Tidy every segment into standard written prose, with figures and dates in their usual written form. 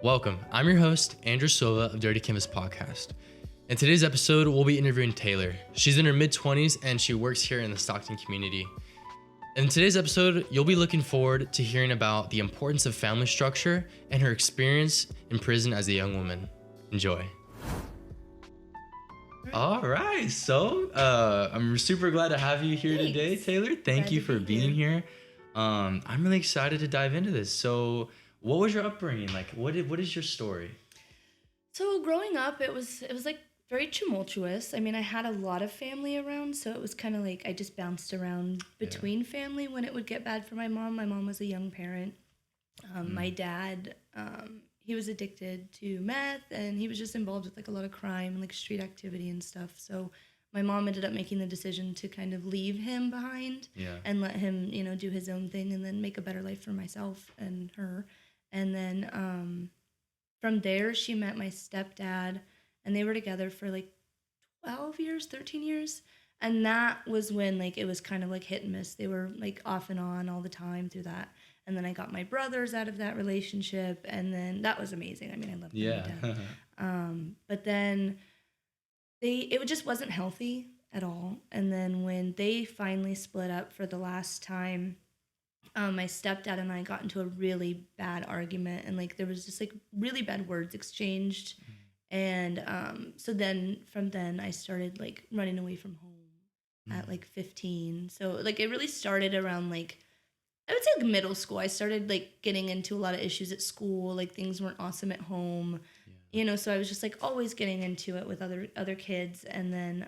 Welcome. I'm your host, Andrew Silva of Dirty Canvas Podcast. In today's episode, we'll be interviewing Taylor. She's in her mid-20s and she works here in the Stockton community. In today's episode, you'll be looking forward to hearing about the importance of family structure and her experience in prison as a young woman. Enjoy. All right, so I'm super glad to have you here today, Taylor. Thank you for being here. I'm really excited to dive into this. So, what was your upbringing like? What is your story? So growing up, it was like very tumultuous. I mean, I had a lot of family around, so it was kind of like I just bounced around between family when it would get bad for my mom. My mom was a young parent. My dad, he was addicted to meth, and he was just involved with like a lot of crime and like street activity and stuff. So my mom ended up making the decision to kind of leave him behind and let him, do his own thing and then make a better life for myself and her. And then from there, she met my stepdad, and they were together for like 13 years. And that was when like it was kind of like hit and miss. They were like off and on all the time through that. And then I got my brothers out of that relationship, and then that was amazing. I mean, I loved them to death. But then it just wasn't healthy at all. And then when they finally split up for the last time, my stepdad and I got into a really bad argument, and like there was just like really bad words exchanged. And so then from then I started like running away from home at like 15. So like it really started around like, I would say like middle school. I started like getting into a lot of issues at school, like things weren't awesome at home. So I was just like always getting into it with other kids. And then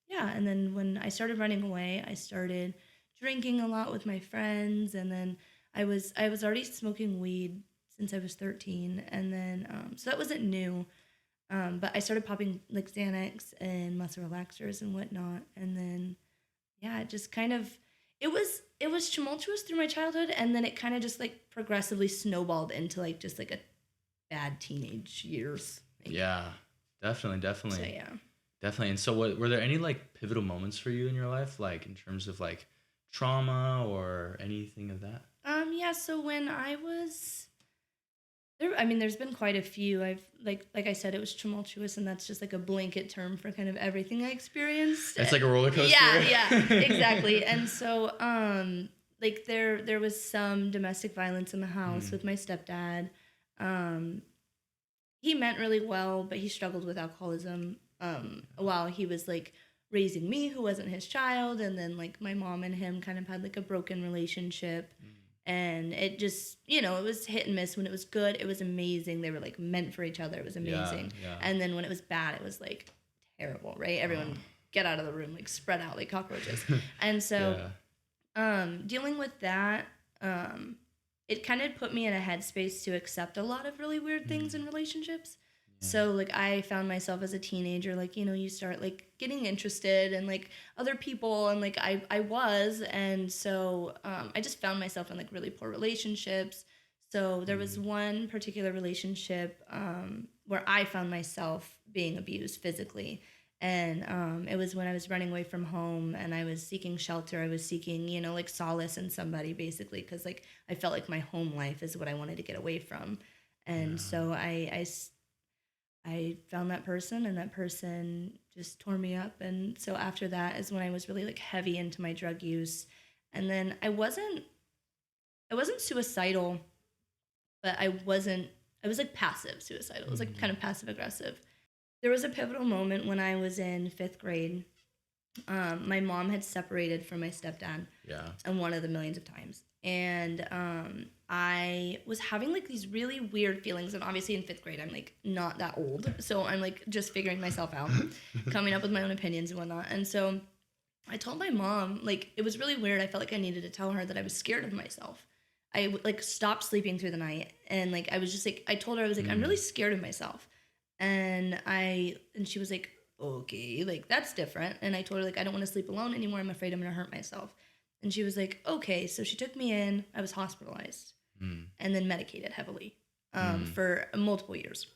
and then when I started running away, I started drinking a lot with my friends, and then I was already smoking weed since I was 13, and then so that wasn't new, but I started popping like Xanax and muscle relaxers and whatnot, and then it just kind of it was tumultuous through my childhood, and then it kind of just like progressively snowballed into like just like a bad teenage years. Yeah, definitely. So Definitely. And so were there any like pivotal moments for you in your life, like in terms of like trauma or anything of that? So when I was there, I mean, there's been quite a few. I've like I said, it was tumultuous, and that's just like a blanket term for kind of everything I experienced. It's like a roller coaster. Yeah, exactly. And so like there was some domestic violence in the house with my stepdad. He meant really well, but he struggled with alcoholism while he was like raising me, who wasn't his child. And then like my mom and him kind of had like a broken relationship, and it just, it was hit and miss. When it was good, it was amazing. They were like meant for each other. It was amazing. And then when it was bad, it was like terrible, right? Everyone get out of the room, like spread out like cockroaches. And so dealing with that, it kind of put me in a headspace to accept a lot of really weird things in relationships. So, like, I found myself as a teenager, like, you start, like, getting interested in, like, other people, and, like, I was, and so I just found myself in, like, really poor relationships. So there was one particular relationship where I found myself being abused physically, and it was when I was running away from home, and I was seeking shelter. I was seeking, like, solace in somebody, basically, because, like, I felt like my home life is what I wanted to get away from. And so I found that person, and that person just tore me up. And so after that is when I was really like heavy into my drug use. And then I wasn't suicidal, but I was like passive suicidal. It was like kind of passive aggressive. There was a pivotal moment when I was in 5th grade. My mom had separated from my stepdad. And one of the millions of times. And I was having like these really weird feelings, and obviously in 5th grade I'm like not that old, so I'm like just figuring myself out, coming up with my own opinions and whatnot. And so I told my mom, like, it was really weird. I felt like I needed to tell her that I was scared of myself. I like stopped sleeping through the night, and like I was just like, I told her I was like, I'm really scared of myself. And she was like, okay, like that's different. And I told her like, I don't want to sleep alone anymore. I'm afraid I'm gonna hurt myself. And she was like, okay. So she took me in. I was hospitalized and then medicated heavily for multiple years.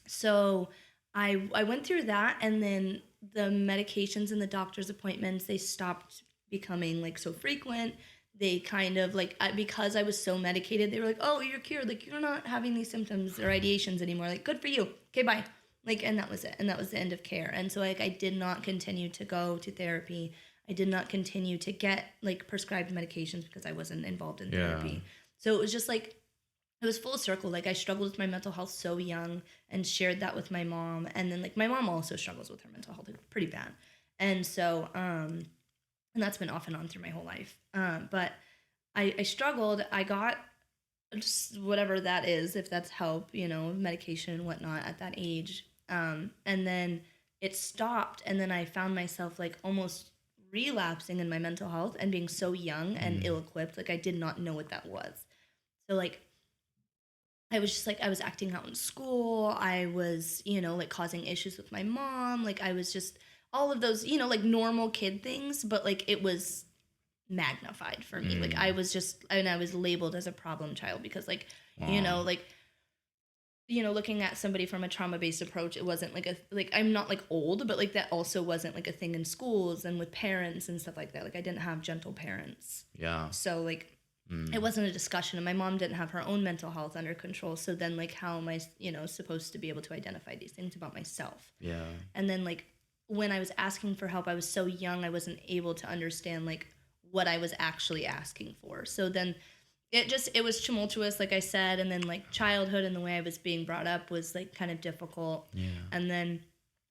So I went through that, and then the medications and the doctor's appointments, they stopped becoming like so frequent. they kind of like, because I was so medicated, they were like, oh, you're cured. Like, you're not having these symptoms or ideations anymore. Like, good for you. Okay, bye. Like, and that was it. And that was the end of care. And so, like, I did not continue to go to therapy. I did not continue to get, like, prescribed medications because I wasn't involved in therapy. So it was just, like, it was full circle. Like, I struggled with my mental health so young and shared that with my mom. And then, like, my mom also struggles with her mental health, like, pretty bad. And so, and that's been off and on through my whole life. But I struggled. I got just whatever that is, if that's help, medication and whatnot at that age. And then it stopped. And then I found myself like almost relapsing in my mental health and being so young and ill-equipped. Like, I did not know what that was. So, like, I was just like, I was acting out in school. I was, like, causing issues with my mom. Like, I was just all of those, like, normal kid things, but like it was magnified for me. Like, I was just, and I was labeled as a problem child because, like, like, looking at somebody from a trauma-based approach, it wasn't like I'm not like old, but like that also wasn't like a thing in schools and with parents and stuff like that. Like, I didn't have gentle parents. Yeah. So, like, it wasn't a discussion, and my mom didn't have her own mental health under control. So then, like, how am I, supposed to be able to identify these things about myself? Yeah. And then, like, when I was asking for help, I was so young, I wasn't able to understand, like, what I was actually asking for. So then it was tumultuous, like I said, and then, like, childhood and the way I was being brought up was, like, kind of difficult. Yeah. And then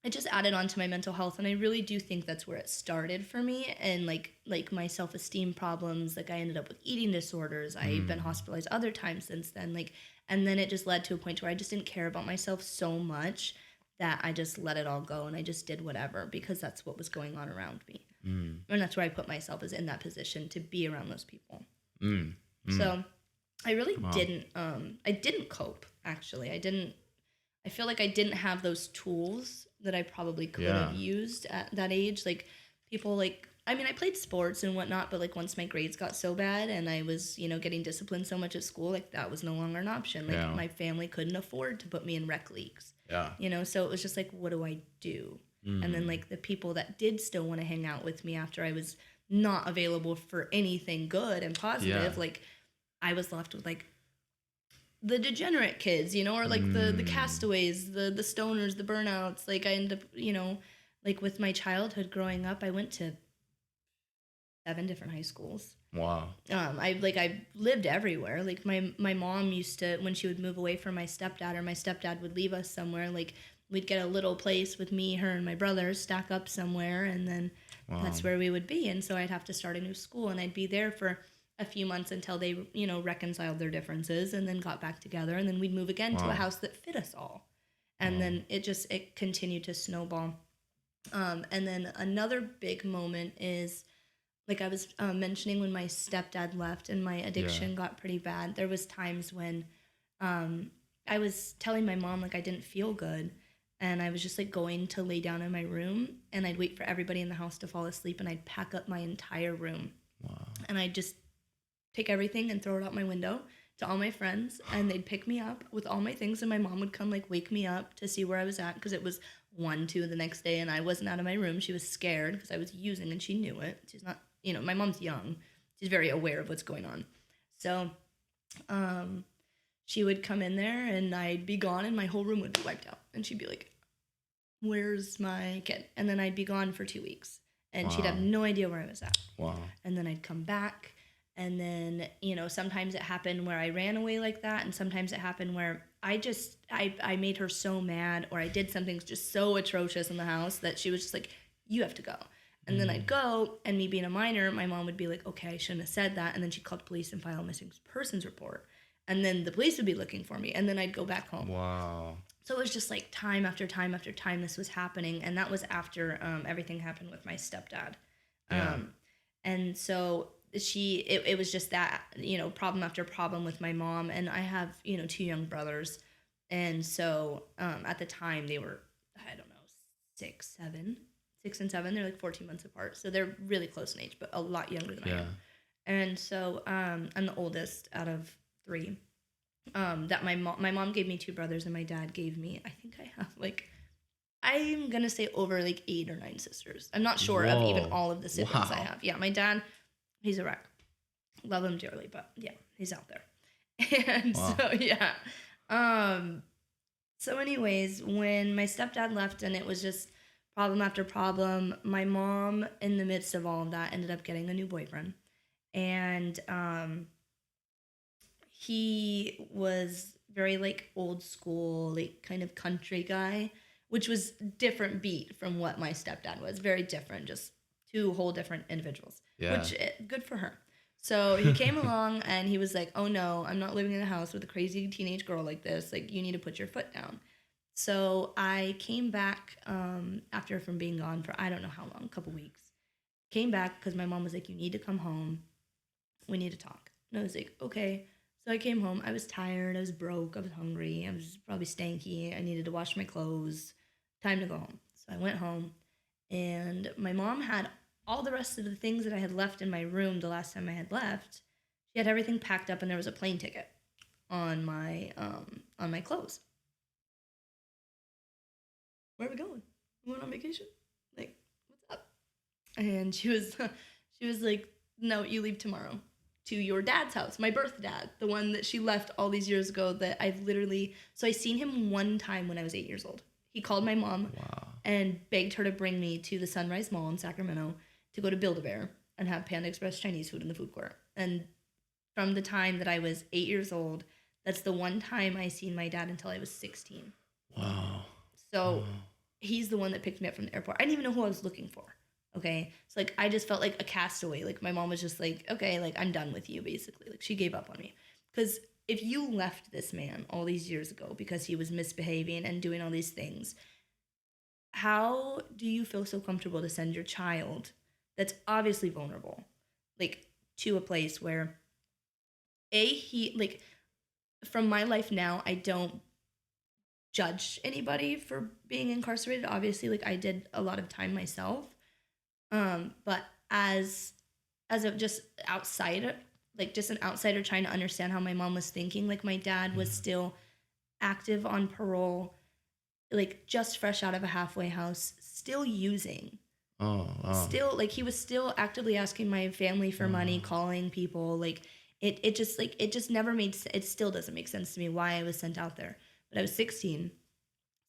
it just added on to my mental health, and I really do think that's where it started for me. And like my self-esteem problems, like, I ended up with eating disorders. I've been hospitalized other times since then, like, and then it just led to a point where I just didn't care about myself so much that I just let it all go, and I just did whatever because that's what was going on around me. And that's where I put myself, is in that position to be around those people. So I really didn't cope, actually. I feel like I didn't have those tools that I probably could have used at that age. Like, people, like, I mean, I played sports and whatnot, but like, once my grades got so bad and I was, getting disciplined so much at school, like, that was no longer an option. Like, my family couldn't afford to put me in rec leagues. Yeah. So it was just like, what do I do? And then, like, the people that did still want to hang out with me after I was not available for anything good and positive, like, I was left with, like, the degenerate kids, or like the castaways, the stoners, the burnouts. Like, I ended up, like, with my childhood growing up, I went to 7 different high schools. Wow. I lived everywhere. Like, my mom used to, when she would move away from my stepdad, or my stepdad would leave us somewhere, like, we'd get a little place with me, her, and my brothers, stack up somewhere, and then that's where we would be. And so I'd have to start a new school, and I'd be there for a few months until they, reconciled their differences and then got back together, and then we'd move again to a house that fit us all. And then it continued to snowball. And then another big moment is, like I was mentioning, when my stepdad left and my addiction got pretty bad, there was times when I was telling my mom, like, I didn't feel good, and I was just, like, going to lay down in my room, and I'd wait for everybody in the house to fall asleep, and I'd pack up my entire room. And I'd just take everything and throw it out my window to all my friends, and they'd pick me up with all my things, and my mom would come, like, wake me up to see where I was at, because it was 1, 2 the next day, and I wasn't out of my room. She was scared because I was using, and she knew it. She's not, my mom's young. She's very aware of what's going on. So she would come in there, and I'd be gone, and my whole room would be wiped out, and she'd be like, where's my kid? And then I'd be gone for 2 weeks, and she'd have no idea where I was at. And then I'd come back. And then, sometimes it happened where I ran away like that. And sometimes it happened where I made her so mad, or I did something just so atrocious in the house that she was just like, you have to go. And then I'd go, and me being a minor, my mom would be like, okay, I shouldn't have said that. And then she'd call the police and file a missing persons report. And then the police would be looking for me. And then I'd go back home. Wow. So it was just like time after time after time this was happening. And that was after everything happened with my stepdad. And so it was just that, problem after problem with my mom. And I have, 2 young brothers. And so at the time they were, I don't know, 6 and 7. They're like 14 months apart. So they're really close in age, but a lot younger than I am. And so I'm the oldest out of 3. That my mom gave me 2 brothers, and my dad gave me, I think I have I'm going to say over 8 or 9 sisters. I'm not sure of even all of the siblings I have. Yeah, my dad, he's a wreck. Love him dearly, but yeah, he's out there. And Wow. so yeah. Um so anyways, when my stepdad left and it was just problem after problem, my mom in the midst of all of that ended up getting a new boyfriend. And he was very like old school, like kind of country guy, which was different beat from what my stepdad was. Very different, just two whole different individuals. Yeah. Which good for her. So he came along and he was like, "Oh no, I'm not living in a house with a crazy teenage girl like this. Like you need to put your foot down." So I came back after from being gone for I don't know how long, a couple weeks. Came back because my mom was like, "You need to come home. We need to talk." And I was like, "Okay." So I came home. I was tired. I was broke. I was hungry. I was probably stanky. I needed to wash my clothes. Time to go home. So I went home, and my mom had all the rest of the things that I had left in my room the last time I had left. She had everything packed up, and there was a plane ticket on my clothes. Where are we going? We going on vacation? Like, what's up? And she was like, "No, you leave tomorrow to your dad's house, my birth dad, the one that she left all these years ago that I've literally, so I seen him one time when I was 8 years old. He called my mom and begged her to bring me to the Sunrise Mall in Sacramento to go to Build-A-Bear and have Panda Express Chinese food in the food court. And from the time that I was 8 years old, that's the one time I seen my dad until I was 16. Wow. So he's the one that picked me up from the airport. I didn't even know who I was looking for. Okay. So like I just felt like a castaway. Like my mom was just like, "Okay, like I'm done with you," basically. Like she gave up on me. Because if you left this man all these years ago because he was misbehaving and doing all these things, how do you feel so comfortable to send your child that's obviously vulnerable, like to a place where he like from my life now, I don't judge anybody for being incarcerated. Obviously, like I did a lot of time myself. But as a just outsider, like just an outsider trying to understand how my mom was thinking, like my dad was still active on parole, like just fresh out of a halfway house, still using. Oh, wow. Still like he was still actively asking my family for money, calling people, like it just like it just never made it still doesn't make sense to me why I was sent out there. But I was 16.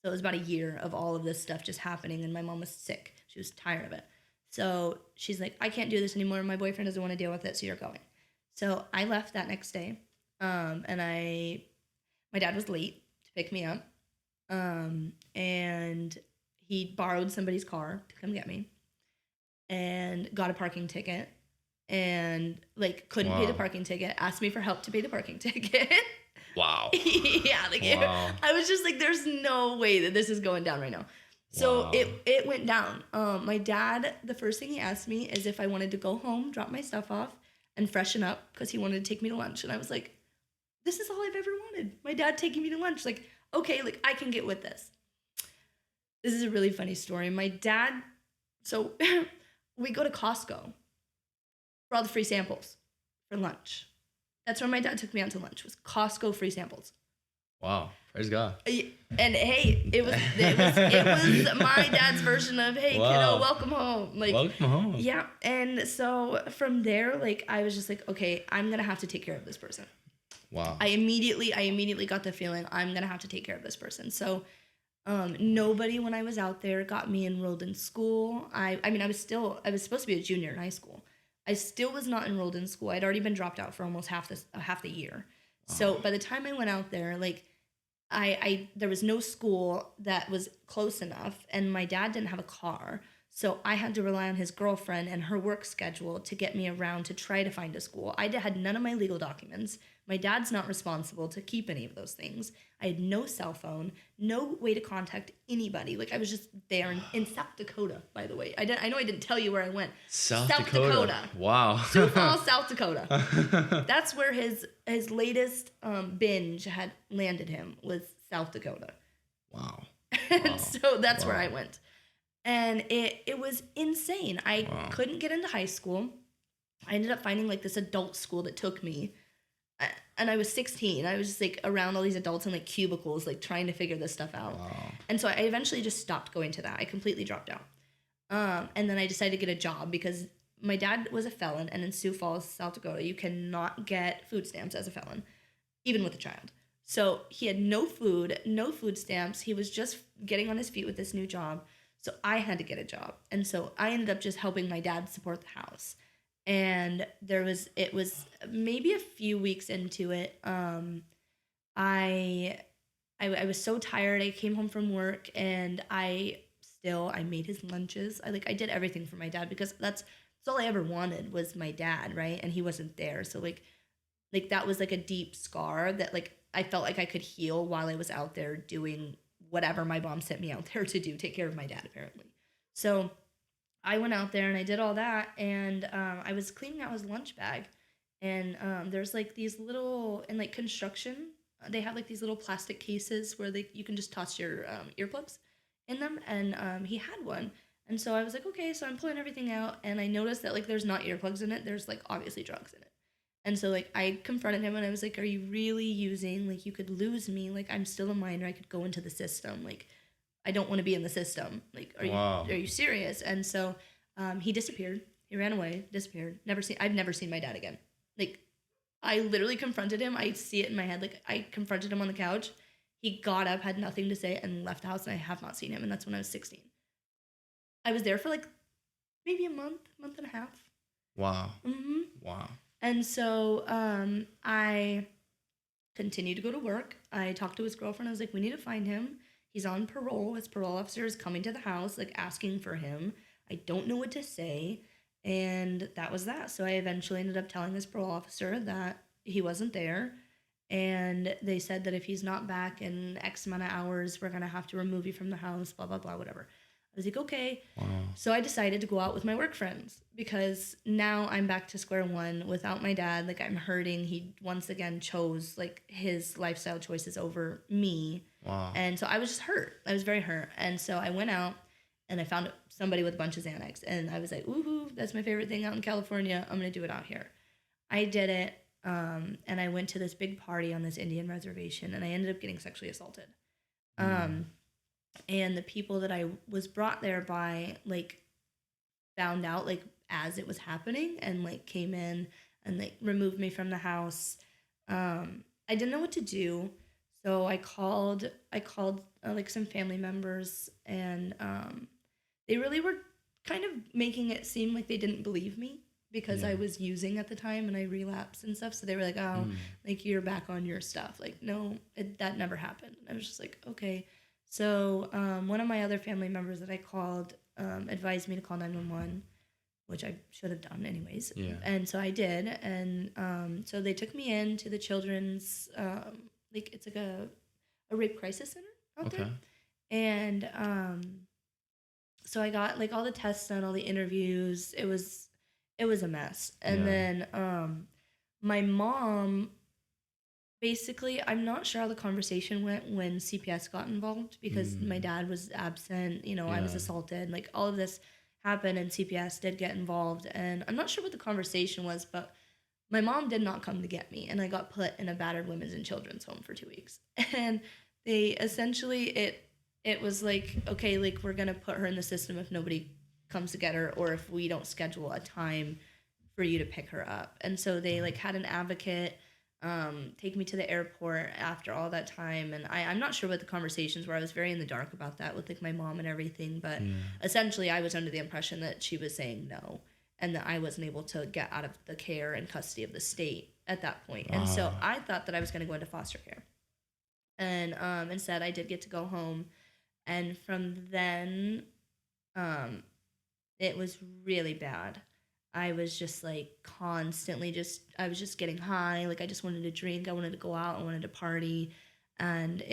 So it was about a year of all of this stuff just happening, and my mom was sick. She was tired of it. So she's like, "I can't do this anymore. My boyfriend doesn't want to deal with it, so you're going." So I left that next day, and my dad was late to pick me up, and he borrowed somebody's car to come get me, and got a parking ticket, and like couldn't pay the parking ticket. Asked me for help to pay the parking ticket. Wow. Yeah, like I was just like, "There's no way that this is going down right now." So it went down. My dad, the first thing he asked me is if I wanted to go home, drop my stuff off, and freshen up because he wanted to take me to lunch. And I was like, "This is all I've ever wanted. My dad taking me to lunch. Like, okay, like I can get with this." This is a really funny story. My dad, so we go to Costco for all the free samples for lunch. That's where my dad took me out to lunch, was Costco free samples. Wow. Praise God. And hey, it was my dad's version of, "Hey, kiddo, welcome home." Like, welcome home. Yeah. And so from there, like I was just like, "Okay, I'm gonna have to take care of this person." Wow. I immediately got the feeling I'm gonna have to take care of this person. So nobody when I was out there got me enrolled in school. I mean I was supposed to be a junior in high school. I still was not enrolled in school. I'd already been dropped out for almost half the year. So by the time I went out there, like I there was no school that was close enough, and my dad didn't have a car. So I had to rely on his girlfriend and her work schedule to get me around to try to find a school. I had none of my legal documents. My dad's not responsible to keep any of those things. I had no cell phone, no way to contact anybody. Like I was just there in South Dakota, by the way. I know I didn't tell you where I went. South Dakota. Wow. Sioux Falls, South Dakota. That's where his latest binge had landed him, was South Dakota. Wow. And so that's where I went. And it was insane. I couldn't get into high school. I ended up finding like this adult school that took me. And I was 16. I was just like around all these adults in like cubicles, like trying to figure this stuff out. Wow. And so I eventually just stopped going to that. I completely dropped out. And then I decided to get a job because my dad was a felon, and in Sioux Falls, South Dakota, you cannot get food stamps as a felon, even with a child. So he had no food, no food stamps. He was just getting on his feet with this new job. So I had to get a job. And so I ended up just helping my dad support the house. And it was maybe a few weeks into it. I was so tired. I came home from work and I made his lunches. I did everything for my dad because that's all I ever wanted was my dad, right? And he wasn't there. So like that was like a deep scar that like I felt like I could heal while I was out there doing whatever my mom sent me out there to do, take care of my dad apparently. So I went out there and I did all that, and I was cleaning out his lunch bag, and there's like these little in like construction, they have like these little plastic cases where you can just toss your earplugs in them, and he had one, and so I was like, okay, so I'm pulling everything out, and I noticed that like there's not earplugs in it, there's like obviously drugs in it. And so like I confronted him and I was like, are you really using, like you could lose me, like I'm still a minor, I could go into the system, like I don't want to be in the system. Like, are you serious? And so he disappeared. He ran away, disappeared. I've never seen my dad again. Like, I literally confronted him. I see it in my head. Like, I confronted him on the couch. He got up, had nothing to say, and left the house, and I have not seen him. And that's when I was 16. I was there for like maybe a month and a half. Wow. Mm-hmm. Wow. And so I continued to go to work. I talked to his girlfriend. I was like, we need to find him. He's on parole. His parole officer is coming to the house, like asking for him. I don't know what to say. And that was that. So I eventually ended up telling his parole officer that he wasn't there. And they said that if he's not back in X amount of hours, we're going to have to remove you from the house, blah, blah, blah, whatever. I was like, okay. Wow. So I decided to go out with my work friends because now I'm back to square one without my dad. Like I'm hurting. He once again chose like his lifestyle choices over me. Wow. And so I was just hurt. I was very hurt. And so I went out and I found somebody with a bunch of Xanax. And I was like, woohoo, that's my favorite thing out in California. I'm going to do it out here. I did it. And I went to this big party on this Indian reservation and I ended up getting sexually assaulted. And the people that I was brought there by, like, found out, like, as it was happening and, like, came in and, like, removed me from the house. I didn't know what to do. So I called like, some family members, and they really were kind of making it seem like they didn't believe me because I was using at the time and I relapsed and stuff. So they were like, oh, like, you're back on your stuff. Like, no, that never happened. I was just like, okay. So one of my other family members that I called advised me to call 911, which I should have done anyways. Yeah. And so I did. And so they took me in to the children's, like it's like a rape crisis center out there. And so I got like all the tests done, all the interviews. It was a mess. And then my mom... Basically, I'm not sure how the conversation went when CPS got involved because my dad was absent, I was assaulted, like all of this happened and CPS did get involved. And I'm not sure what the conversation was, but my mom did not come to get me. And I got put in a battered women's and children's home for 2 weeks. And they essentially, it was like, okay, like we're going to put her in the system if nobody comes to get her or if we don't schedule a time for you to pick her up. And so they like had an advocate take me to the airport after all that time, and I'm not sure what the conversations were. I was very in the dark about that with like my mom and everything, but essentially I was under the impression that she was saying no and that I wasn't able to get out of the care and custody of the state at that point. And so I thought that I was going to go into foster care, and instead I did get to go home. And from then it was really bad. I was just like constantly I was just getting high. Like I just wanted to drink. I wanted to go out. I wanted to party. And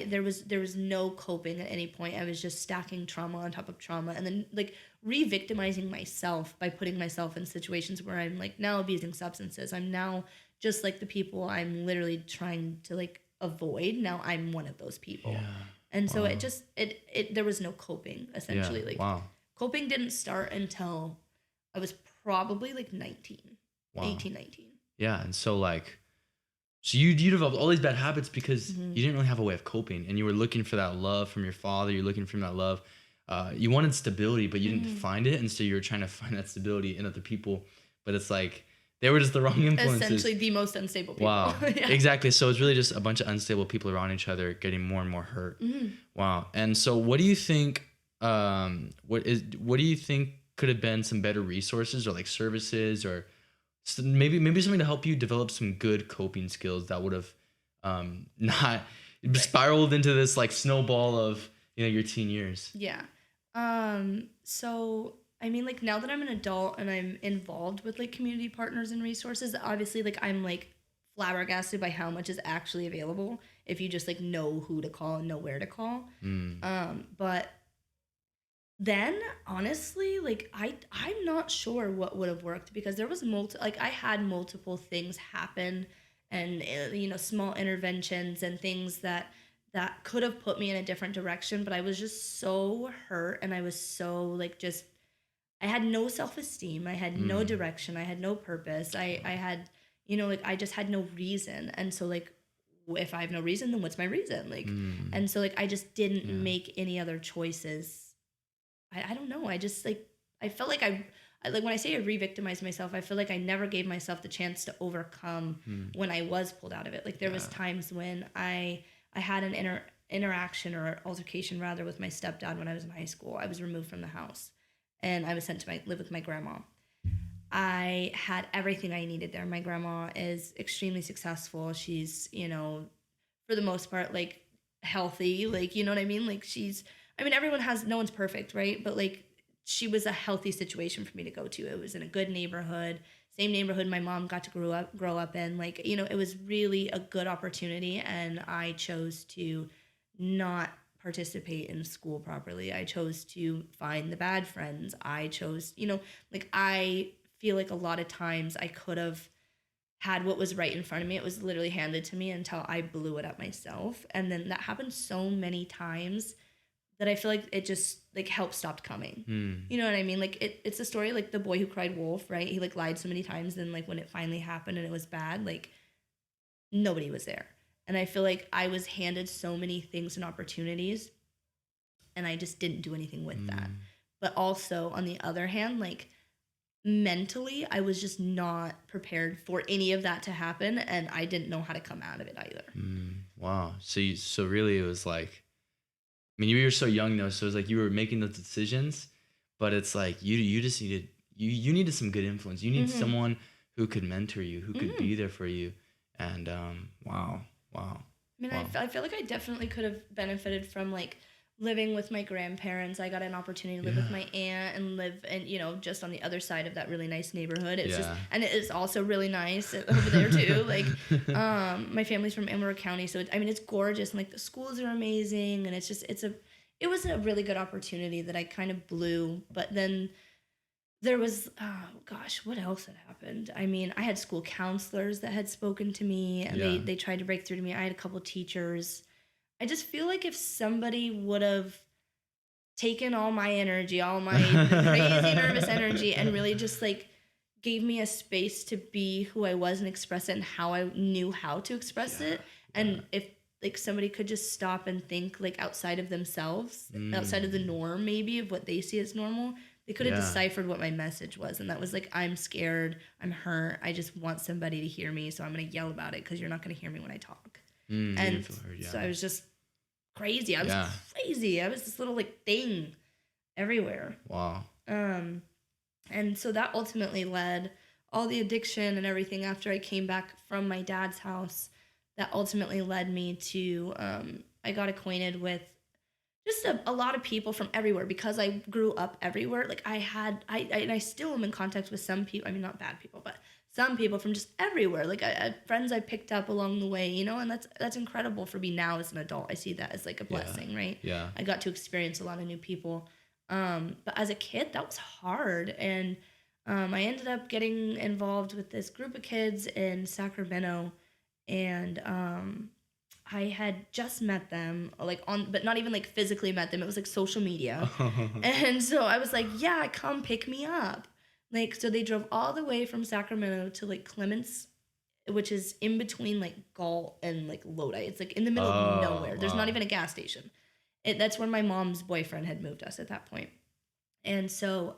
there was no coping at any point. I was just stacking trauma on top of trauma and then like re-victimizing myself by putting myself in situations where I'm like now abusing substances. I'm now just like the people I'm literally trying to like avoid. Now I'm one of those people. Yeah. And so there was no coping essentially. Coping didn't start until I was probably like 19, 18, 19. Yeah. And so like, you developed all these bad habits because you didn't really have a way of coping and you were looking for that love from your father. You're looking for that love. you wanted stability, but you didn't find it, and so you were trying to find that stability in other people. But it's like they were just the wrong influences. Essentially, the most unstable people. Wow, Yeah. exactly. So it's really just a bunch of unstable people around each other, getting more and more hurt. Wow. And so, what do you think? What do you think could have been some better resources or like services or maybe something to help you develop some good coping skills that would have not spiraled into this like snowball of your teen years? Yeah. So I mean, like now that I'm an adult and I'm involved with like community partners and resources, obviously like I'm like flabbergasted by how much is actually available if you just like know who to call and know where to call. But then honestly, like I'm not sure what would have worked because there was I had multiple things happen and small interventions and things that could have put me in a different direction, but I was just so hurt and I was so like just I had no self-esteem, I had no direction, I had no purpose. I had like I just had no reason. And so like if I have no reason, then what's my reason? Like and so like I just didn't make any other choices. I don't know. I just like I felt like I like when I say I re-victimized myself, I feel like I never gave myself the chance to overcome when I was pulled out of it. Like there was times when I had an interaction or altercation rather with my stepdad when I was in high school. I was removed from the house and I was sent to live with my grandma. I had everything I needed there. My grandma is extremely successful. She's, for the most part, like healthy, like, you know what I mean? Like no one's perfect, right? But like she was a healthy situation for me to go to. It was in a good neighborhood, same neighborhood my mom got to grow up in. Like, it was really a good opportunity and I chose to not participate in school properly. I chose to find the bad friends. I chose, like I feel like a lot of times I could have had what was right in front of me. It was literally handed to me until I blew it up myself. And then that happened so many times that I feel like it just like help stopped coming. You know what I mean? Like it's a story like the boy who cried wolf, right? He like lied so many times, then like when it finally happened and it was bad, like nobody was there. And I feel like I was handed so many things and opportunities and I just didn't do anything with that. But also on the other hand, like mentally, I was just not prepared for any of that to happen and I didn't know how to come out of it either. Wow. So really it was like, I mean, you were so young though, so it was like you were making those decisions, but it's like you just needed you needed some good influence. You need someone who could mentor you, who could be there for you. And wow. I mean, I feel like I definitely could have benefited from like living with my grandparents. I got an opportunity to live with my aunt and live and just on the other side of that really nice neighborhood. It's just and it is also really nice over there too. Like my family's from Amarillo County, so it's gorgeous and like the schools are amazing and it was a really good opportunity that I kind of blew. But then there was what else had happened? I mean, I had school counselors that had spoken to me and they tried to break through to me. I had a couple teachers. I just feel like if somebody would have taken all my energy, all my crazy nervous energy and really just like gave me a space to be who I was and express it and how I knew how to express it. And if like somebody could just stop and think like outside of themselves, outside of the norm maybe of what they see as normal, they could have deciphered what my message was. And that was like, I'm scared, I'm hurt, I just want somebody to hear me, so I'm going to yell about it because you're not going to hear me when I talk. And so I was just crazy. I was crazy. I was this little like thing everywhere. Wow. And so that ultimately led all the addiction and everything after I came back from my dad's house. That ultimately led me to I got acquainted with just a lot of people from everywhere because I grew up everywhere. Like I still am in contact with some people. I mean, not bad people, but some people from just everywhere. Like friends I picked up along the way, and that's incredible for me now as an adult. I see that as like a blessing, right? Yeah. I got to experience a lot of new people. But as a kid, that was hard. And I ended up getting involved with this group of kids in Sacramento. And I had just met them, but not even like physically met them. It was like social media. And so I was like, yeah, come pick me up. Like, so they drove all the way from Sacramento to like Clements, which is in between like Galt and like Lodi. It's like in the middle of nowhere. There's not even a gas station. That's where my mom's boyfriend had moved us at that point. And so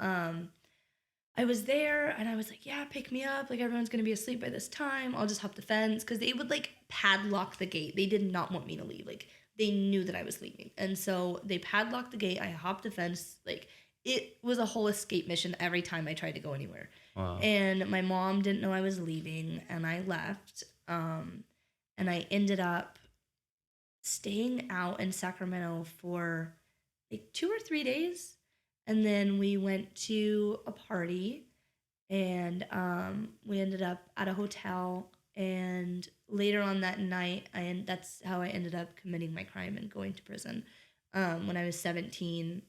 I was there and I was like, yeah, pick me up. Like everyone's going to be asleep by this time. I'll just hop the fence. Because they would like padlock the gate. They did not want me to leave. Like they knew that I was leaving. And so they padlocked the gate. I hopped the fence. Like it was a whole escape mission every time I tried to go anywhere. Wow. And my mom didn't know I was leaving and I left. And I ended up staying out in Sacramento for like 2 or 3 days. And then we went to a party and we ended up at a hotel. And later on that night, that's how I ended up committing my crime and going to prison. When I was 17,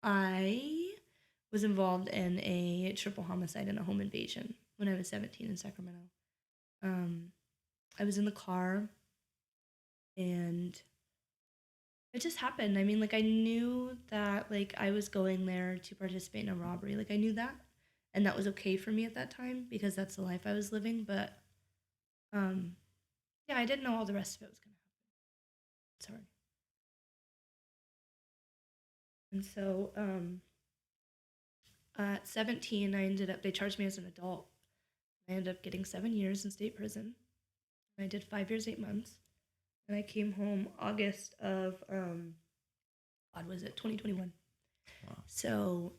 I was involved in a triple homicide and a home invasion when I was 17 in Sacramento. I was in the car and it just happened. I mean, like I knew that like I was going there to participate in a robbery. Like I knew that, and that was okay for me at that time because that's the life I was living. But yeah, I didn't know all the rest of it was gonna happen. Sorry. And so at 17, they charged me as an adult. I ended up getting 7 years in state prison. And I did 5 years, 8 months. And I came home August of, God, was it 2021? Wow. So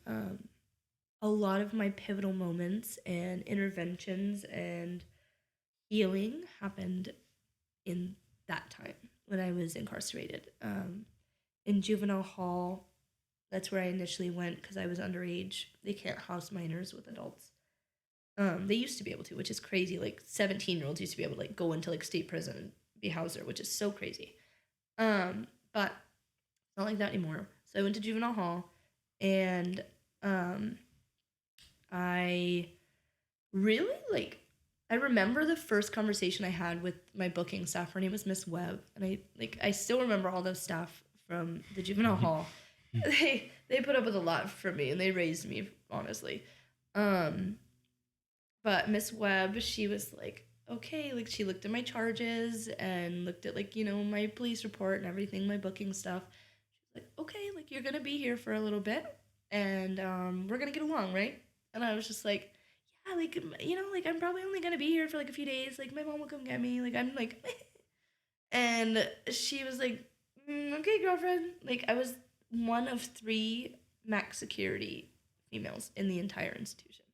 a lot of my pivotal moments and interventions and healing happened in that time when I was incarcerated. In juvenile hall, that's where I initially went because I was underage. They can't house minors with adults. They used to be able to, which is crazy. Like 17-year-olds used to be able to like go into like state prison and be housed there, which is so crazy. But it's not like that anymore. So I went to juvenile hall, and I really like. I remember the first conversation I had with my booking staff. Her name was Miss Webb, and I still remember all those staff from the juvenile hall. They put up with a lot from me, and they raised me honestly. But Miss Webb, she was like, okay, like she looked at my charges and looked at like, my police report and everything, my booking stuff. She was like, okay, like you're gonna be here for a little bit and we're gonna get along, right? And I was just like, yeah, like like I'm probably only gonna be here for like a few days. Like my mom will come get me. Like I'm like and she was like, okay, girlfriend. Like I was one of 3 max security females in the entire institution.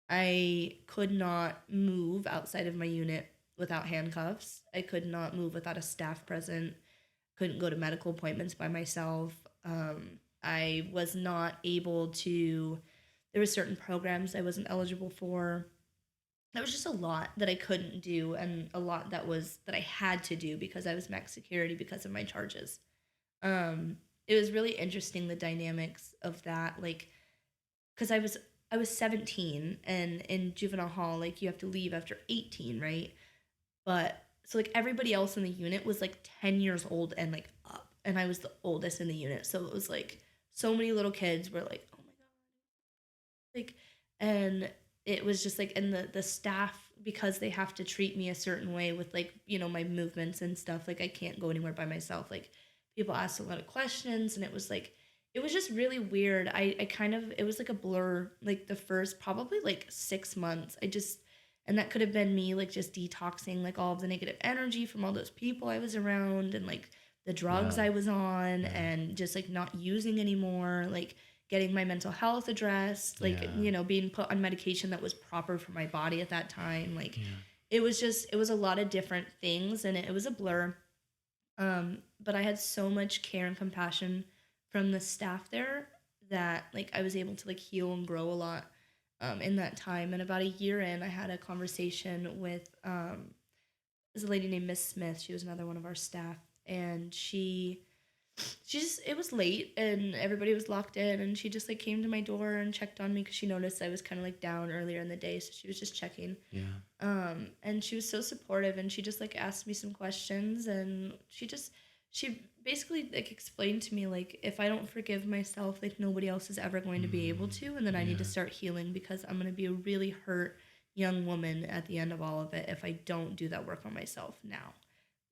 I could not move outside of my unit without handcuffs. I could not move without a staff present. Couldn't go to medical appointments by myself. I was not able to. There were certain programs I wasn't eligible for. There was just a lot that I couldn't do, and a lot that I had to do because I was max security because of my charges. It was really interesting the dynamics of that, like because I was 17 and in juvenile hall like you have to leave after 18, right? But so like everybody else in the unit was like 10 years old and like up, and I was the oldest in the unit. So it was like so many little kids were like, "Oh my god." Like and it was just like and the staff, because they have to treat me a certain way with like, my movements and stuff, like I can't go anywhere by myself. Like people asked a lot of questions and it was just really weird. I kind of, it was like a blur, like the first probably like 6 months. And that could have been me like just detoxing like all of the negative energy from all those people I was around and like the drugs I was on and just like not using anymore, like getting my mental health addressed, like, being put on medication that was proper for my body at that time. Like it was a lot of different things and it was a blur. But I had so much care and compassion from the staff there that like I was able to like heal and grow a lot in that time. And about a year in, I had a conversation with this lady named Miss Smith. She was another one of our staff, and she just, it was late and everybody was locked in, and she just like came to my door and checked on me because she noticed I was kind of like down earlier in the day, so she was just checking. And she was so supportive, and she just like asked me some questions, and she basically like explained to me like if I don't forgive myself, like nobody else is ever going to be able to, and then I need to start healing because I'm going to be a really hurt young woman at the end of all of it if I don't do that work on myself now.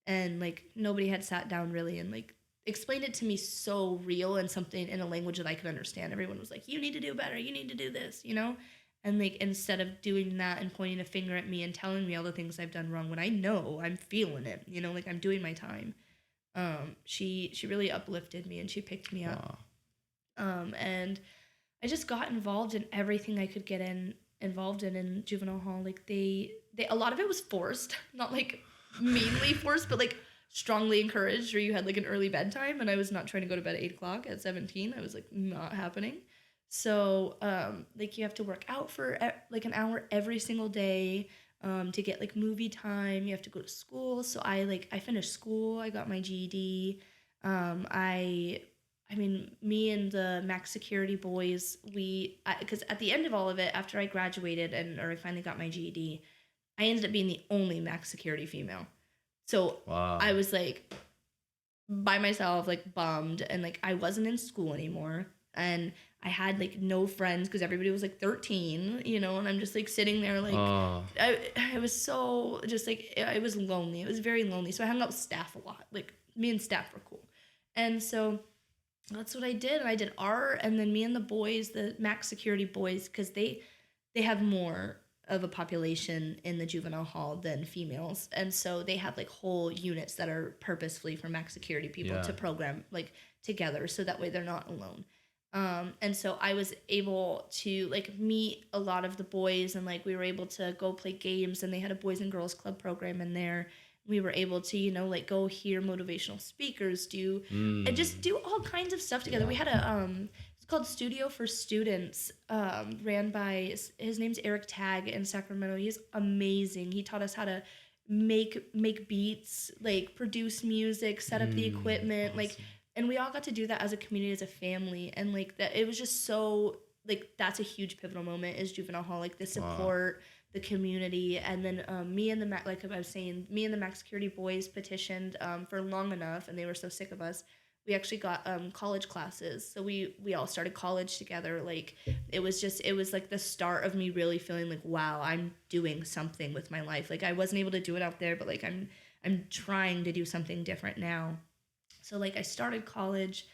And like nobody had sat down really and like explained it to me so real and something in a language that I could understand. Everyone was like, you need to do better, you need to do this, you know? And like instead of doing that and pointing a finger at me and telling me all the things I've done wrong when I know I'm feeling it, you know, like I'm doing my time. She really uplifted me and she picked me up. And I just got involved in everything I could get involved in juvenile hall. Like they a lot of it was forced, not like meanly forced, but like strongly encouraged. Where you had like an early bedtime, and I was not trying to go to bed at 8 o'clock at 17. I was like not happening. So like you have to work out for like an hour every single day. To get like movie time, you have to go to school. So I finished school. I got my GED. I mean, me and the max security boys, because at the end of all of it, after I graduated or I finally got my GED, I ended up being the only max security female. So I was like by myself, like bummed, and like I wasn't in school anymore. And I had like no friends because everybody was like 13, you know, and I'm just like sitting there like I was so just like it was lonely. It was very lonely. So I hung out with staff a lot. Like me and staff were cool. And so that's what I did. And I did art, and then me and the boys, the max security boys, because they have more of a population in the juvenile hall than females, and so they have like whole units that are purposefully for max security people to program like together, so that way they're not alone. And so I was able to like meet a lot of the boys, and like we were able to go play games, and they had a boys and girls club program in there. We were able to, you know, like go hear motivational speakers and just do all kinds of stuff together. We had it's called Studio for Students, ran by, his name's Eric Tagg in Sacramento. He's amazing. He taught us how to make beats, like produce music, set up the equipment, awesome. Like, and we all got to do that as a community, as a family. And like that, it was just so, like, that's a huge pivotal moment is juvenile hall, like the support, the community. And then me and the like I was saying, me and the max security boys petitioned for long enough, and they were so sick of us. We actually got college classes, so we all started college together. Like it was like the start of me really feeling like, wow, I'm doing something with my life. Like I wasn't able to do it out there, but like I'm trying to do something different now. So like I started college,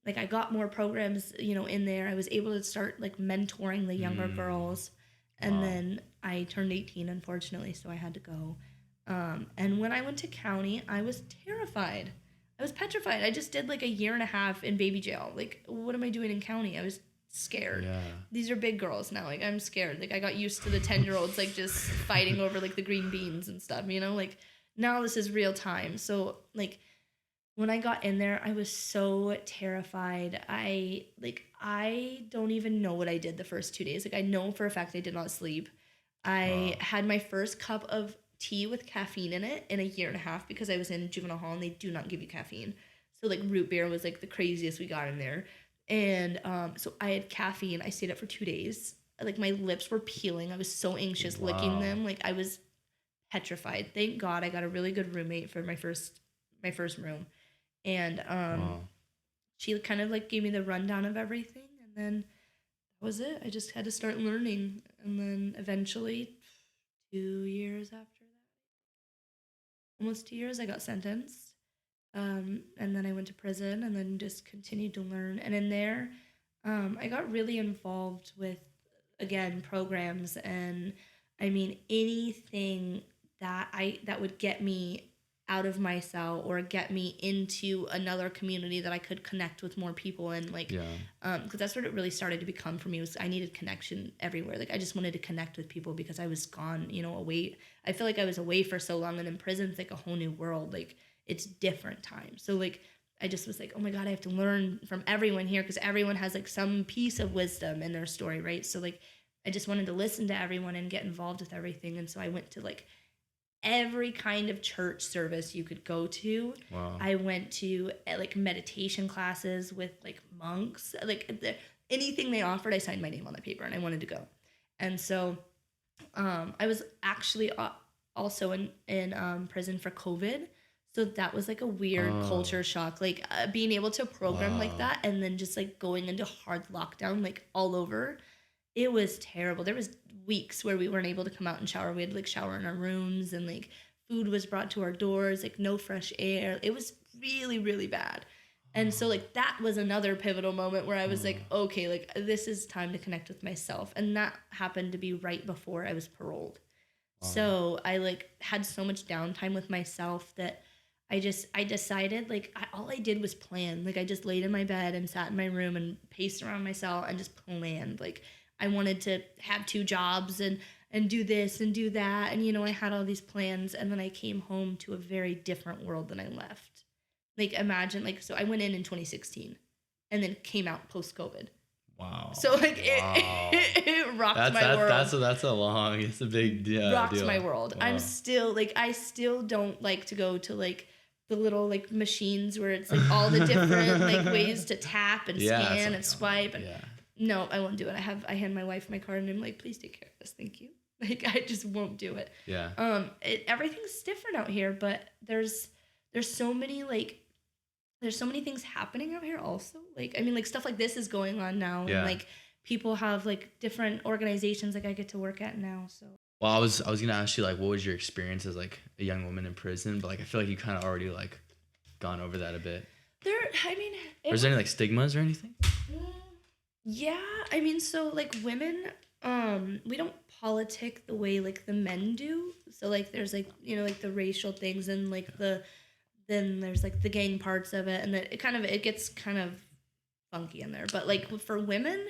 like I got more programs, you know, in there. I was able to start like mentoring the younger girls. And then I turned 18, unfortunately, so I had to go. And when I went to county, I was terrified. I was petrified. I just did like a year and a half in baby jail. Like, what am I doing in county? I was scared. Yeah. These are big girls now. Like, I'm scared. Like, I got used to the 10-year-olds, like, just fighting over, like, the green beans and stuff, you know? Like, now this is real time. So, like, when I got in there, I was so terrified. I don't even know what I did the first 2 days. Like, I know for a fact I did not sleep. I had my first cup of tea with caffeine in it in a year and a half because I was in juvenile hall and they do not give you caffeine. So, like, root beer was, like, the craziest we got in there. And so I had caffeine. I stayed up for 2 days. Like, my lips were peeling. I was so anxious licking them. Like, I was petrified. Thank God I got a really good roommate for my first room. And she kind of like gave me the rundown of everything, and then that was it. I just had to start learning, and then eventually 2 years after that, almost 2 years, I got sentenced, and then I went to prison, and then just continued to learn. And in there, I got really involved with, again, programs, and I mean anything that would get me out of my cell or get me into another community that I could connect with more people and like, because that's what it really started to become for me was I needed connection everywhere. Like I just wanted to connect with people because I was gone, you know, away. I feel like I was away for so long, and in prison it's like a whole new world. Like it's different times. So like I just was like, oh my God, I have to learn from everyone here because everyone has like some piece of wisdom in their story, right? So like I just wanted to listen to everyone and get involved with everything. And so I went to like every kind of church service you could go to. I went to like meditation classes with like monks, like anything they offered. I signed my name on the paper and I wanted to go. And so I was actually also in prison for COVID. So that was like a weird culture shock, like being able to program like that and then just like going into hard lockdown like all over. It was terrible. There was weeks where we weren't able to come out and shower. We had to like shower in our rooms, and like food was brought to our doors, like no fresh air. It was really, really bad. And so like that was another pivotal moment where I was like, okay, like this is time to connect with myself. And that happened to be right before I was paroled. So I like had so much downtime with myself that I decided like all I did was plan. Like I just laid in my bed and sat in my room and paced around my cell and just planned. Like I wanted to have 2 jobs and do this and do that. And I had all these plans, and then I came home to a very different world than I left. Like imagine like so I went in 2016 and then came out post COVID. Wow. So like it rocked my world. It's a big deal. Rocked my world. Wow. I'm still like I still don't like to go to like the little like machines where it's like all the different like ways to tap and scan and swipe and no, I won't do it. I hand my wife my card and I'm like, please take care of this, thank you. Like I just won't do it. Yeah. Everything's different out here, but there's so many like there's so many things happening out here also. Like I mean like stuff like this is going on now and like people have like different organizations like I get to work at now. So well, I was gonna ask you like what was your experience as like a young woman in prison, but like I feel like you kind of already like gone over that a bit. Was there any like stigmas or anything? Yeah, I mean so like women we don't politic the way like the men do. So like there's like like the racial things and like then there's like the gang parts of it, and that it gets kind of funky in there. But like for women,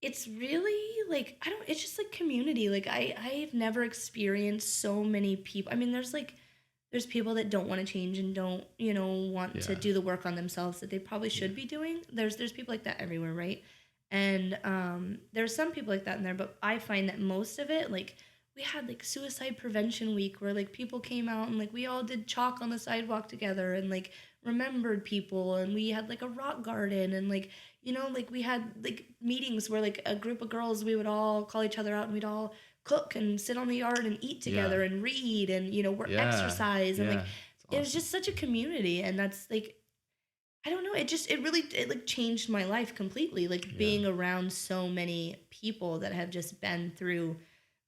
it's really like it's just like community. Like I've never experienced so many people. I mean there's people that don't want to change and don't want to do the work on themselves that they probably should be doing. There's people like that everywhere, right? And there's some people like that in there, but I find that most of it like we had like suicide prevention week where like people came out and like we all did chalk on the sidewalk together and like remembered people, and we had like a rock garden and like like we had like meetings where like a group of girls, we would all call each other out and we'd all cook and sit on the yard and eat together and read and work exercise and like awesome. It was just such a community, and that's like I don't know, it like changed my life completely, like being around so many people that have just been through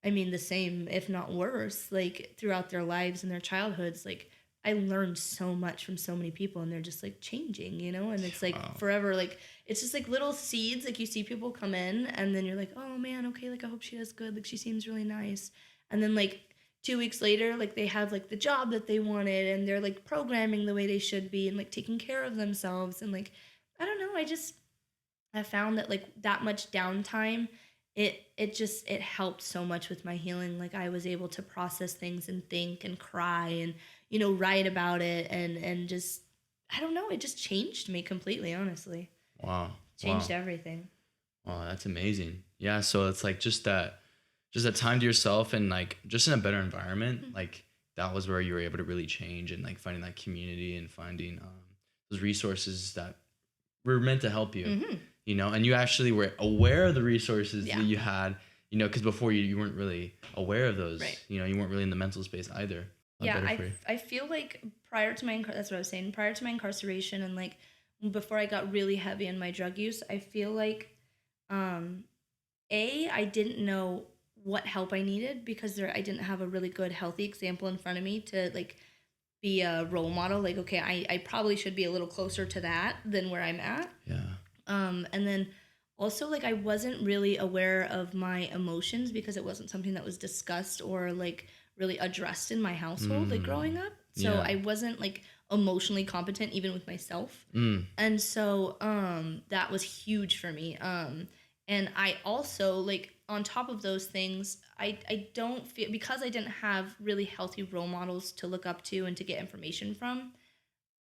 I mean, the same, if not worse, like throughout their lives and their childhoods. Like I learned so much from so many people, and they're just like changing, and it's like forever. Like it's just like little seeds. Like you see people come in, and then you're like, oh man, okay, like I hope she does good. Like she seems really nice. And then like 2 weeks later, like they have like the job that they wanted, and they're like programming the way they should be, and like taking care of themselves. And like I don't know, I found that like that much downtime. It helped so much with my healing. Like I was able to process things and think and cry and write about it and just I don't know, it just changed me completely, honestly. Wow. Changed everything. Wow, that's amazing. Yeah, so it's like just that time to yourself and like just in a better environment, like that was where you were able to really change and like finding that community and finding those resources that were meant to help you. And you actually were aware of the resources that you had, because before you weren't really aware of those, right. You weren't really in the mental space either. I feel like that's what I was saying, prior to my incarceration and like before I got really heavy in my drug use, I feel like, I didn't know what help I needed because I didn't have a really good, healthy example in front of me to like be a role model. Like, okay, I probably should be a little closer to that than where I'm at. Yeah. And then also like I wasn't really aware of my emotions because it wasn't something that was discussed or like really addressed in my household like growing up. So I wasn't like emotionally competent even with myself. And so that was huge for me. And I also like on top of those things, I don't feel because I didn't have really healthy role models to look up to and to get information from.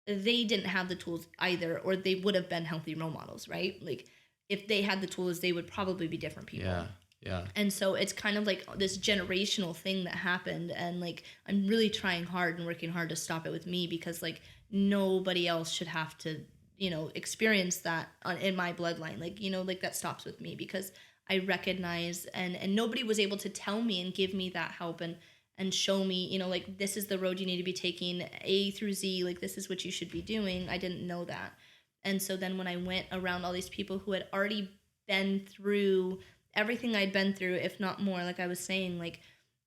They didn't have the tools either, or they would have been healthy role models, right? Like if they had the tools, they would probably be different people. Yeah. And so it's kind of like this generational thing that happened, and like I'm really trying hard and working hard to stop it with me because like nobody else should have to, experience that in my bloodline. Like, like that stops with me because I recognize and nobody was able to tell me and give me that help and show me, like this is the road you need to be taking, A through Z, like this is what you should be doing. I didn't know that. And so then when I went around all these people who had already been through everything I'd been through, if not more, like I was saying, like,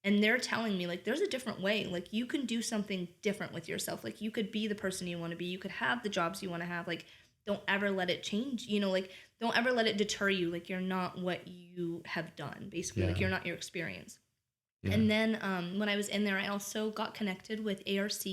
And they're telling me, like, there's a different way. Like, you can do something different with yourself. Like, you could be the person you want to be. You could have the jobs you want to have. Like, don't ever let it change. You know, like, don't ever let it deter you. Like, you're not what you have done, basically. Yeah. Like, you're not your experience. Yeah. And then when I was in there, I also got connected with ARC,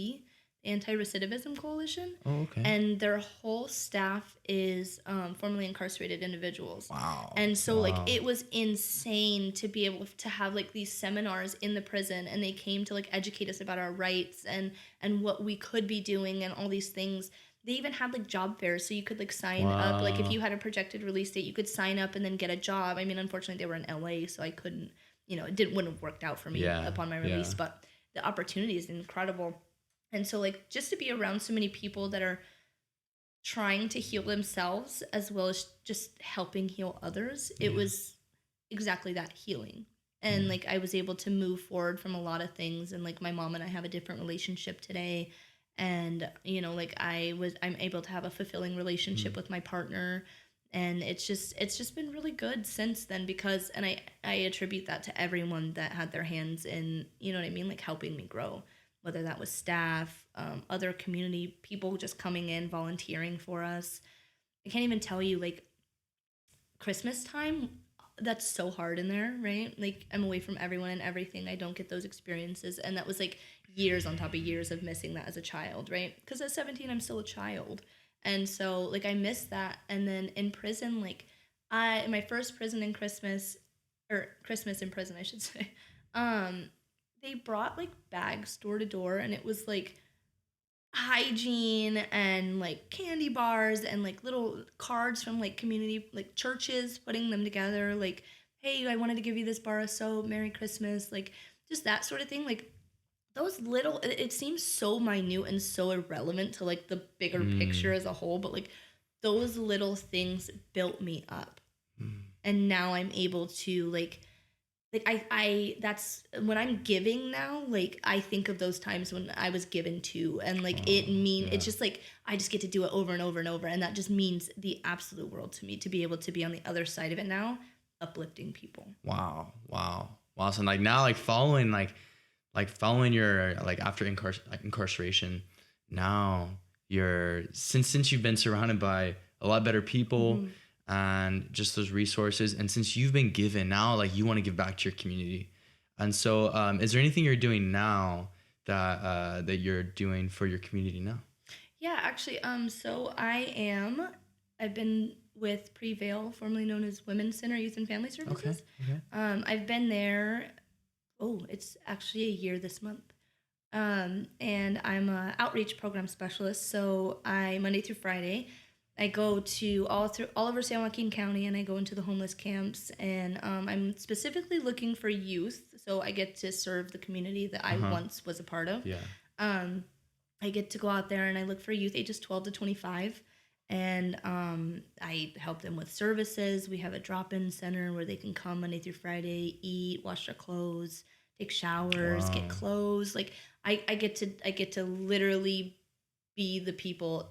Anti-Recidivism Coalition. Oh, okay. And their whole staff is formerly incarcerated individuals. Wow. And so like it was insane to be able to have like these seminars in the prison, and they came to like educate us about our rights and what we could be doing and all these things. They even had like job fairs, so you could like sign up. Like if you had a projected release date, you could sign up and then get a job. I mean, unfortunately, they were in LA, so I couldn't. You know, wouldn't have worked out for me upon my release. But the opportunity is incredible. And so like just to be around so many people that are trying to heal themselves as well as just helping heal others, it was exactly that, healing. And like I was able to move forward from a lot of things, and like my mom and I have a different relationship today. And you know, like I'm able to have a fulfilling relationship with my partner, and it's just been really good since then, because and I attribute that to everyone that had their hands in, you know what I mean, like helping me grow, whether that was staff, other community people just coming in volunteering for us. I can't even tell you, like Christmas time, that's so hard in there, right? Like I'm away from everyone and everything. I don't get those experiences, and that was like years on top of years of missing that as a child, right? Because at 17 I'm still a child, and so like I missed that. And then in prison, like my first prison in Christmas, or Christmas in prison I should say, they brought like bags door to door, and it was like hygiene and like candy bars and like little cards from like community, like churches, putting them together, like, hey, I wanted to give you this bar of soap, Merry Christmas, like just that sort of thing. Like those little, it seems so minute and so irrelevant to like the bigger picture as a whole, but like those little things built me up. And now I'm able to like I that's when I'm giving now, like I think of those times when I was given to, and like it's just like I just get to do it over and over and over, and that just means the absolute world to me, to be able to be on the other side of it now, uplifting people. Wow. So like now, like following your like after incarceration, now you're since you've been surrounded by a lot better people and just those resources, and since you've been given, now like you want to give back to your community. And so is there anything you're doing now that you're doing for your community now? Yeah, actually, so I've been with Prevail, formerly known as Women's Center Youth and Family Services. Okay. I've been there, it's actually a year this month. And I'm an outreach program specialist, so Monday through Friday, I go to all over San Joaquin County, and I go into the homeless camps, and I'm specifically looking for youth, so I get to serve the community that I once was a part of. Yeah. I get to go out there and I look for youth ages 12 to 25, and I help them with services. We have a drop-in center where they can come Monday through Friday, eat, wash their clothes, take showers, get clothes. Like I get to literally be the people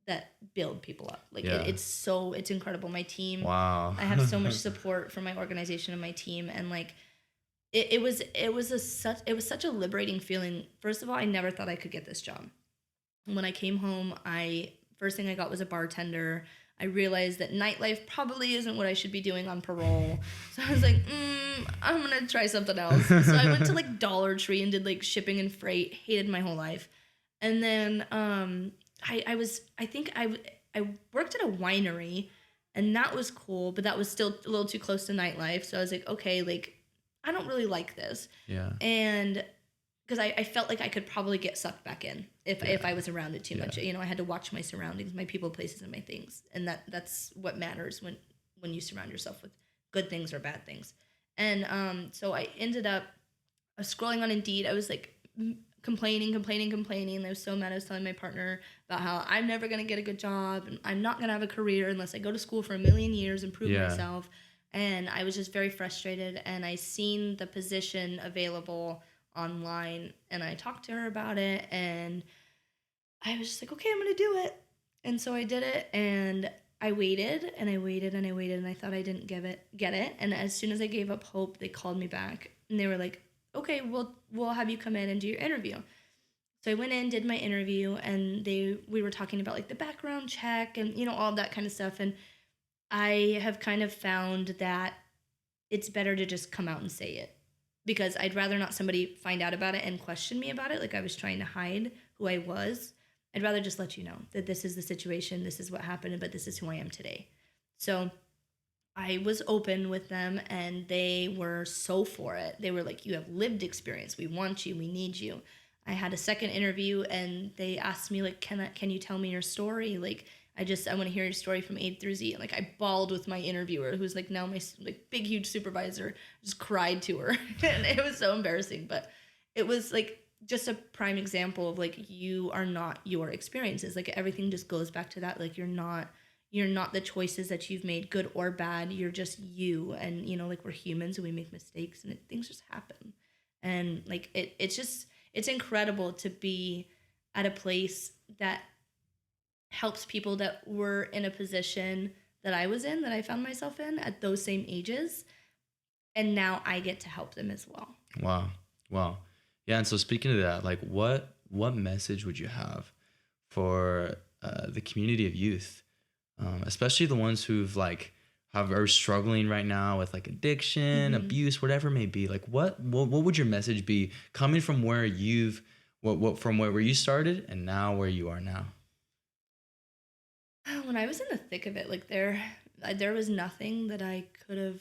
that build people up. Like it's incredible. My team, I have so much support from my organization and my team, and like it was such a liberating feeling. First of all, I never thought I could get this job. When I came home, first thing I got was a bartender. I realized that nightlife probably isn't what I should be doing on parole. So I was like, I'm gonna try something else. So I went to like Dollar Tree and did like shipping and freight. Hated my whole life. And then I worked at a winery, and that was cool, but that was still a little too close to nightlife. So I was like, okay, like I don't really like this. Yeah. And because I felt like I could probably get sucked back in if I was around it too much. You know, I had to watch my surroundings, my people, places, and my things. And that's what matters when you surround yourself with good things or bad things. And so I ended up scrolling on Indeed. I was like complaining. I was so mad. I was telling my partner about how I'm never going to get a good job, and I'm not going to have a career unless I go to school for a million years and prove myself. And I was just very frustrated, and I seen the position available online, and I talked to her about it, and I was just like, okay, I'm going to do it. And so I did it, and I waited, and I thought I didn't get it. And as soon as I gave up hope, they called me back, and they were like, okay, we'll have you come in and do your interview. So I went in, did my interview, and we were talking about like the background check and all that kind of stuff. And I have kind of found that it's better to just come out and say it, because I'd rather not somebody find out about it and question me about it, like I was trying to hide who I was. I'd rather just let you know that this is the situation, this is what happened, but this is who I am today. So I was open with them, and they were so for it. They were like, you have lived experience. We want you. We need you. I had a second interview, and they asked me, like, can you tell me your story? Like, I want to hear your story from A through Z. And like, I bawled with my interviewer, who's like now my like big, huge supervisor. Just cried to her. And it was so embarrassing. But it was like just a prime example of like, you are not your experiences. Like, everything just goes back to that. Like, you're not the choices that you've made, good or bad. You're just you. And like, we're humans and we make mistakes, and things just happen. And like, it's incredible to be at a place that helps people that were in a position that I was in, that I found myself in at those same ages. And now I get to help them as well. Wow. Yeah. And so speaking of that, like what message would you have for the community of youth? Especially the ones who've like are struggling right now with like addiction, abuse, whatever it may be. Like what would your message be coming from where from where you started and now where you are now? When I was in the thick of it, like there was nothing that I could have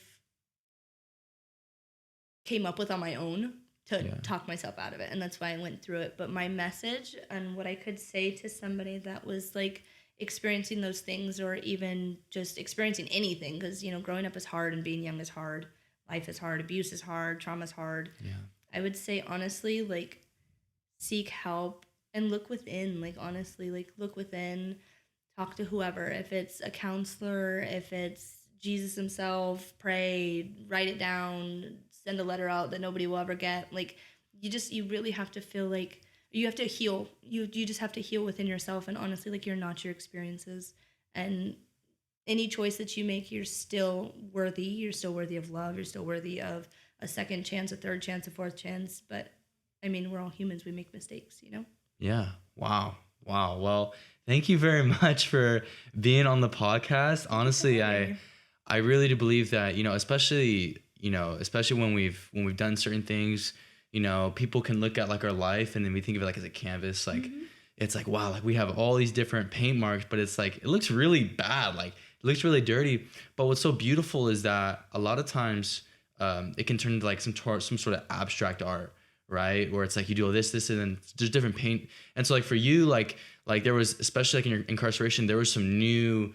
came up with on my own to talk myself out of it. And that's why I went through it. But my message and what I could say to somebody that was like experiencing those things, or even just experiencing anything, because growing up is hard, and being young is hard, life is hard, abuse is hard, trauma is hard. I would say honestly, like, seek help and look within. Like, honestly, like, look within, talk to whoever, if it's a counselor, if it's Jesus himself, pray, write it down, send a letter out that nobody will ever get. Like, you really have to feel like you have to heal. You just have to heal within yourself. And honestly, like, you're not your experiences. And any choice that you make, you're still worthy. You're still worthy of love. You're still worthy of a second chance, a third chance, a fourth chance. But I mean, we're all humans. We make mistakes, Yeah. Wow. Well, thank you very much for being on the podcast. Honestly, I really do believe that, especially when we've done certain things, people can look at like our life, and then we think of it like as a canvas. Like, it's like, wow, like we have all these different paint marks, but it's like, it looks really bad. Like, it looks really dirty. But what's so beautiful is that a lot of times it can turn into like some sort of abstract art, right? Where it's like you do all this, and then there's different paint. And so like for you, like there was, especially like in your incarceration, there was some new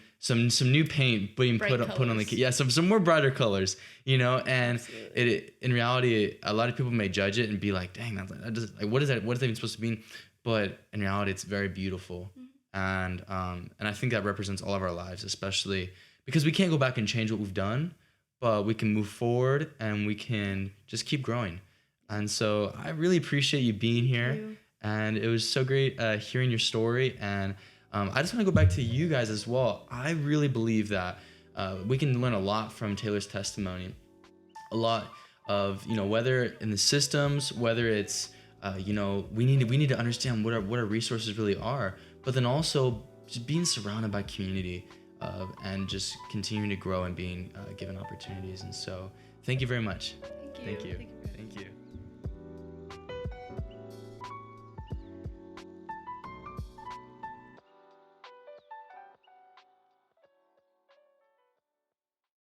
paint being put on the some more brighter colors, and absolutely. It in reality, a lot of people may judge it and be like, dang, that does, like, what is that even supposed to mean? But in reality, it's very beautiful. And I think that represents all of our lives, especially because we can't go back and change what we've done, but we can move forward and we can just keep growing. And so I really appreciate you being here. And it was so great hearing your story. And I just want to go back to you guys as well. I really believe that we can learn a lot from Taylor's testimony. A lot of, whether in the systems, whether it's, we need to understand what our resources really are, but then also just being surrounded by community and just continuing to grow and being given opportunities. And so thank you very much. Thank you. Thank you.